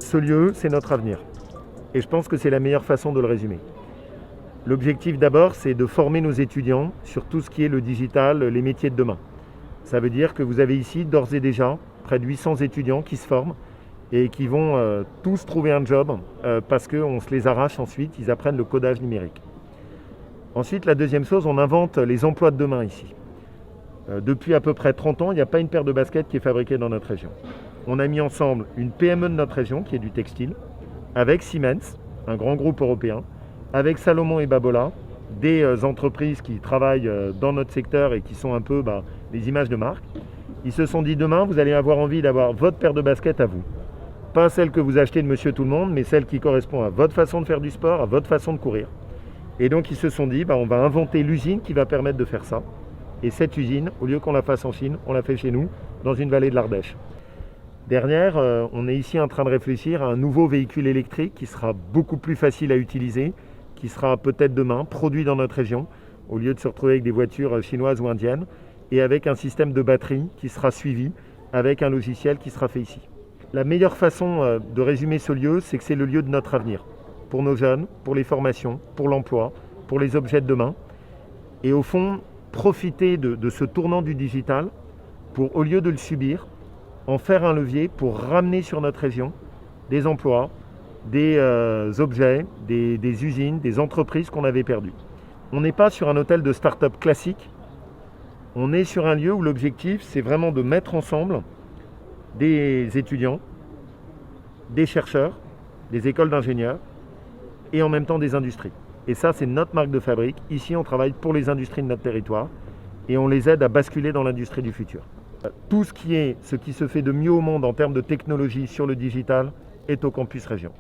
Ce lieu, c'est notre avenir. Et je pense que c'est la meilleure façon de le résumer. L'objectif d'abord, c'est de former nos étudiants sur tout ce qui est le digital, les métiers de demain. Ça veut dire que vous avez ici, d'ores et déjà, près de 800 étudiants qui se forment et qui vont tous trouver un job parce qu'on se les arrache ensuite, ils apprennent le codage numérique. Ensuite, la deuxième chose, on invente les emplois de demain ici. Depuis à peu près 30 ans, il n'y a pas une paire de baskets qui est fabriquée dans notre région. On a mis ensemble une PME de notre région qui est du textile, avec Siemens, un grand groupe européen, avec Salomon et Babola, des entreprises qui travaillent dans notre secteur et qui sont un peu des images de marque. Ils se sont dit demain, vous allez avoir envie d'avoir votre paire de baskets à vous. Pas celle que vous achetez de Monsieur Tout-le-Monde, mais celle qui correspond à votre façon de faire du sport, à votre façon de courir. Et donc ils se sont dit, on va inventer l'usine qui va permettre de faire ça. Et cette usine, au lieu qu'on la fasse en Chine, on la fait chez nous, dans une vallée de l'Ardèche. Derrière, on est ici en train de réfléchir à un nouveau véhicule électrique qui sera beaucoup plus facile à utiliser, qui sera peut-être demain produit dans notre région, au lieu de se retrouver avec des voitures chinoises ou indiennes, et avec un système de batterie qui sera suivi, avec un logiciel qui sera fait ici. La meilleure façon de résumer ce lieu, c'est que c'est le lieu de notre avenir, pour nos jeunes, pour les formations, pour l'emploi, pour les objets de demain. Et au fond, profiter de ce tournant du digital pour, au lieu de le subir, en faire un levier pour ramener sur notre région des emplois, des objets, des usines, des entreprises qu'on avait perdues. On n'est pas sur un hôtel de start-up classique, on est sur un lieu où l'objectif, c'est vraiment de mettre ensemble des étudiants, des chercheurs, des écoles d'ingénieurs et en même temps des industries. Et ça, c'est notre marque de fabrique. Ici, on travaille pour les industries de notre territoire et on les aide à basculer dans l'industrie du futur. Tout ce qui se fait de mieux au monde en termes de technologie sur le digital est au campus région.